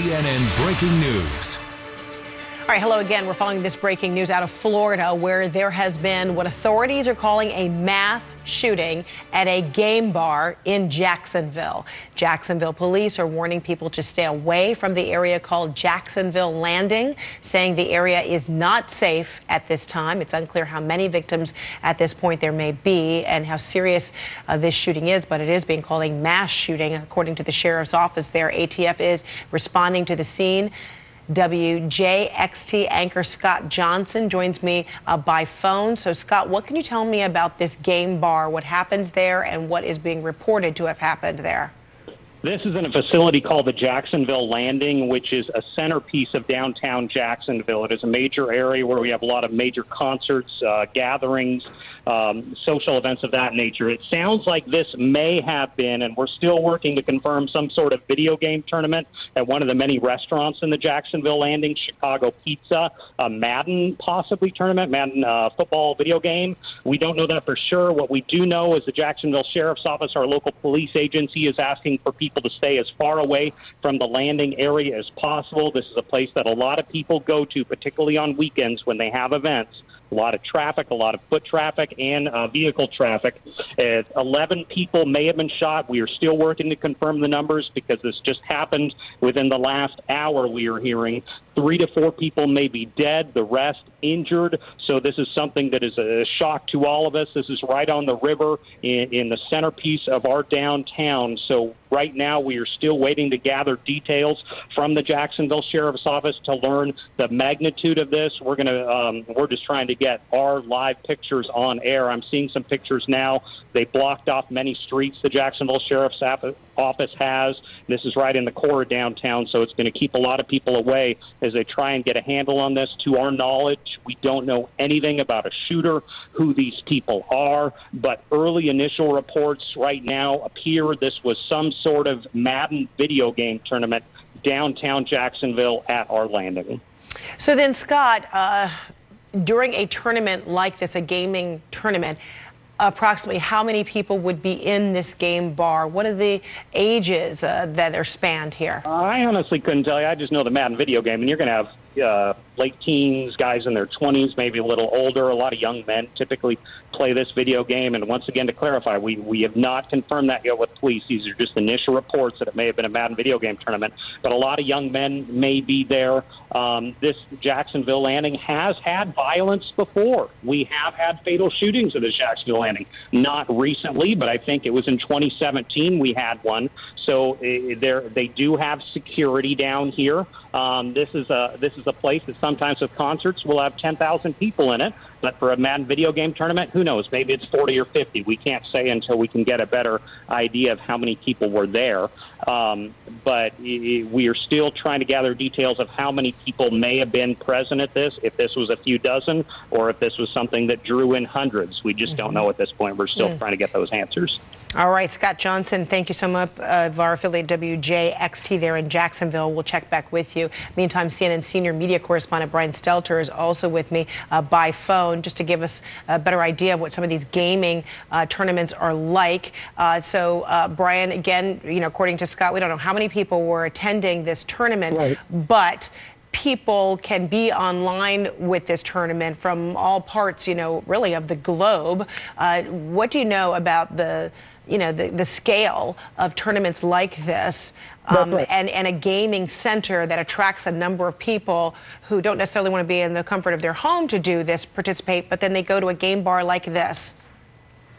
CNN Breaking News. All right, hello again. We're following this breaking news out of Florida, where there has been what authorities are calling a mass shooting at a game bar in Jacksonville. Jacksonville police are warning people to stay away from the area called Jacksonville Landing, saying the area is not safe at this time. It's unclear how many victims at this point there may be and how serious this shooting is, but it is being called a mass shooting. According to the sheriff's office there, ATF is responding to the scene. WJXT anchor Scott Johnson joins me by phone. So, Scott, what can you tell me about this game bar, what happens there, and what is being reported to have happened there? This is in a facility called the Jacksonville Landing, which is a centerpiece of downtown Jacksonville. It is a major area where we have a lot of major concerts, gatherings, social events of that nature. It sounds like this may have been, and we're still working to confirm, some sort of video game tournament at one of the many restaurants in the Jacksonville Landing, Chicago Pizza, a Madden possibly tournament, Madden football video game. We don't know that for sure. What we do know is the Jacksonville Sheriff's Office, our local police agency, is asking for people to stay as far away from the landing area as possible. This is a place that a lot of people go to, particularly on weekends when they have events. A lot of traffic, a lot of foot traffic, and vehicle traffic. 11 people may have been shot. We are still working to confirm the numbers because this just happened within the last hour. We are hearing 3 to 4 people may be dead, the rest injured. So this is something that is a shock to all of us. This is right on the river in the centerpiece of our downtown. So right now we are still waiting to gather details from the Jacksonville Sheriff's Office to learn the magnitude of this. We're just trying to get our live pictures on air. I'm seeing some pictures now. They blocked off many streets the Jacksonville Sheriff's Office has. This is right in the core of downtown, so it's going to keep a lot of people away as they try and get a handle on this. To our knowledge, we don't know anything about a shooter, who these people are, but early initial reports right now appear this was some sort of Madden video game tournament downtown Jacksonville at our landing. So then, Scott, during a tournament like this, a gaming tournament, approximately how many people would be in this game bar? What are the ages that are spanned here? I honestly couldn't tell you. I just know the Madden video game, and you're going to have late teens, guys in their 20s, maybe a little older. A lot of young men typically play this video game. And once again, to clarify, we have not confirmed that yet with police. These are just initial reports that it may have been a Madden video game tournament. But a lot of young men may be there. This Jacksonville Landing has had violence before. We have had fatal shootings at the Jacksonville Landing. Not recently, but I think it was in 2017 we had one. So they do have security down here. This is a place that sometimes with concerts will have 10,000 people in it. But for a Madden video game tournament, who knows? Maybe it's 40 or 50. We can't say until we can get a better idea of how many people were there. But we are still trying to gather details of how many people may have been present at this, if this was a few dozen, or if this was something that drew in hundreds. We just don't know at this point. We're still trying to get those answers. All right, Scott Johnson, thank you so much of our affiliate WJXT there in Jacksonville. We'll check back with you. Meantime, CNN senior media correspondent Brian Stelter is also with me by phone just to give us a better idea of what some of these gaming tournaments are like. Brian, again, according to Scott, we don't know how many people were attending this tournament, right, but people can be online with this tournament from all parts, really of the globe. What do you know about the scale of tournaments like this, and a gaming center that attracts a number of people who don't necessarily want to be in the comfort of their home to do this, participate, but then they go to a game bar like this?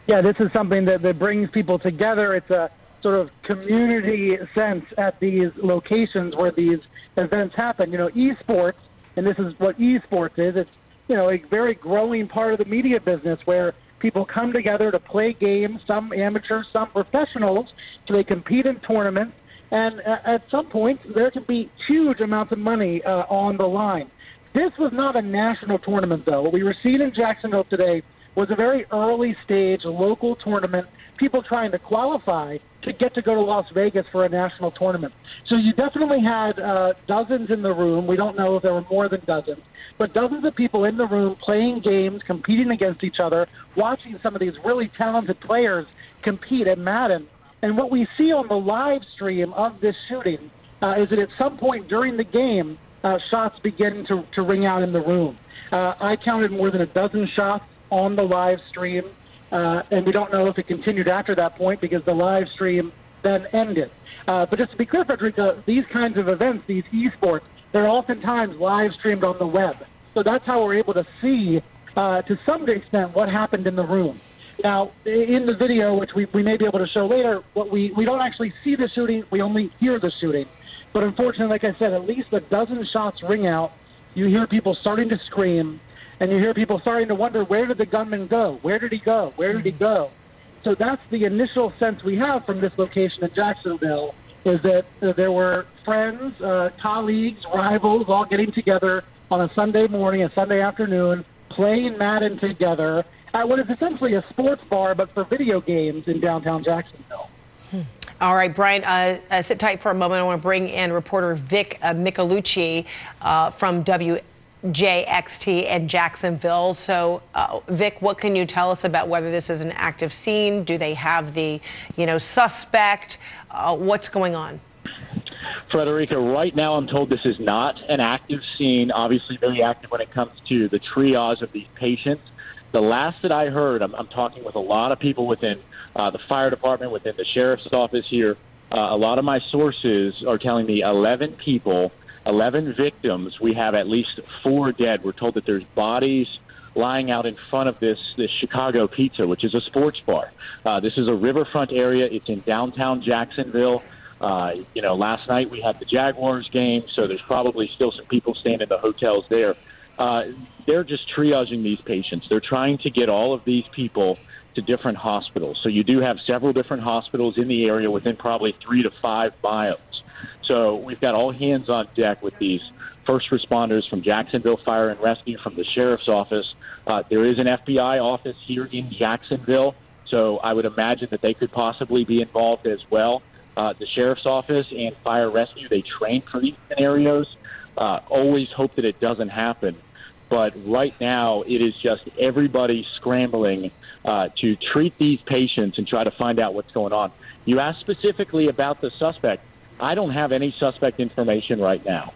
Yeah, this is something that brings people together. It's a sort of community sense at these locations where these events happen. Esports, and this is what esports is, it's, a very growing part of the media business where people come together to play games, some amateurs, some professionals, so they compete in tournaments, and at some point there can be huge amounts of money on the line. This was not a national tournament, though. What we were seeing in Jacksonville today was a very early stage local tournament, people trying to qualify to get to go to Las Vegas for a national tournament. So you definitely had dozens in the room. We don't know if there were more than dozens, but dozens of people in the room playing games, competing against each other, watching some of these really talented players compete at Madden. And what we see on the live stream of this shooting is that at some point during the game, shots begin to ring out in the room. I counted more than a dozen shots on the live stream, and we don't know if it continued after that point because the live stream then ended. But just to be clear, Frederica, these kinds of events, these esports, they're oftentimes live streamed on the web. So that's how we're able to see, to some extent, what happened in the room. Now, in the video, which we may be able to show later, we don't actually see the shooting, we only hear the shooting. But unfortunately, like I said, at least a dozen shots ring out. You hear people starting to scream, and you hear people starting to wonder, where did the gunman go? Where did he go? Where did he go? So that's the initial sense we have from this location in Jacksonville, is that there were friends, colleagues, rivals all getting together on a Sunday morning, a Sunday afternoon, playing Madden together at what is essentially a sports bar, but for video games in downtown Jacksonville. All right, Brian, sit tight for a moment. I want to bring in reporter Vic Michelucci from WJXT in Jacksonville. So, Vic, what can you tell us about whether this is an active scene? Do they have the, suspect? What's going on? Frederica, right now I'm told this is not an active scene, obviously very active when it comes to the triage of these patients. The last that I heard, I'm talking with a lot of people within the fire department, within the sheriff's office here. A lot of my sources are telling me 11 people, 11 victims. We have at least 4 dead. We're told that there's bodies lying out in front of this Chicago Pizza, which is a sports bar. This is a riverfront area. It's in downtown Jacksonville. Last night we had the Jaguars game, so there's probably still some people staying in the hotels there. They're just triaging these patients. They're trying to get all of these people to different hospitals. So you do have several different hospitals in the area within probably 3 to 5 miles. So we've got all hands on deck with these first responders from Jacksonville Fire and Rescue, from the sheriff's office. There is an FBI office here in Jacksonville, so I would imagine that they could possibly be involved as well. The sheriff's office and fire rescue, they train for these scenarios. Always hope that it doesn't happen. But right now, it is just everybody scrambling to treat these patients and try to find out what's going on. You asked specifically about the suspect. I don't have any suspect information right now.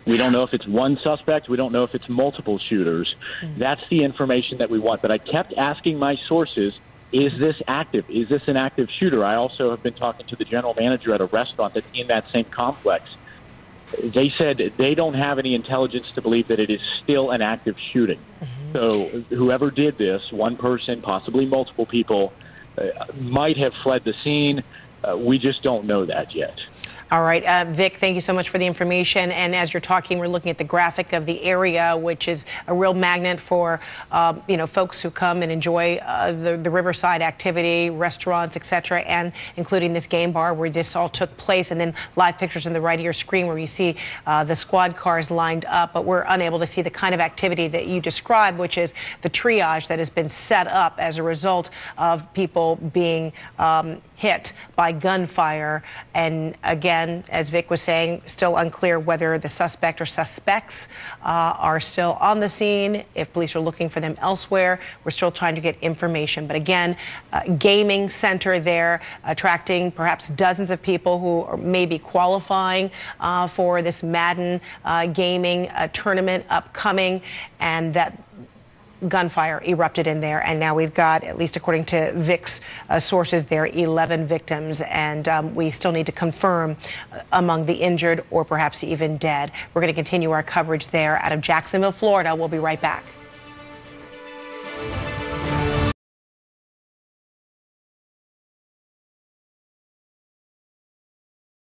We don't know if it's one suspect. We don't know if it's multiple shooters. That's the information that we want. But I kept asking my sources, is this active? Is this an active shooter? I also have been talking to the general manager at a restaurant that's in that same complex. They said they don't have any intelligence to believe that it is still an active shooting. So whoever did this, one person, possibly multiple people, might have fled the scene. We just don't know that yet. All right, Vic, thank you so much for the information. And as you're talking, we're looking at the graphic of the area, which is a real magnet for, folks who come and enjoy the riverside activity, restaurants, et cetera, and including this game bar where this all took place. And then live pictures on the right of your screen where you see the squad cars lined up. But we're unable to see the kind of activity that you described, which is the triage that has been set up as a result of people being hit by gunfire. And again, as Vic was saying, still unclear whether the suspect or suspects are still on the scene, if police are looking for them elsewhere. We're still trying to get information. But again, gaming center there, attracting perhaps dozens of people who may be qualifying for this Madden gaming tournament upcoming, and that gunfire erupted in there, and now we've got, at least according to Vic's sources there, 11 victims, and we still need to confirm among the injured or perhaps even dead. We're going to continue our coverage there out of Jacksonville, Florida. We'll be right back.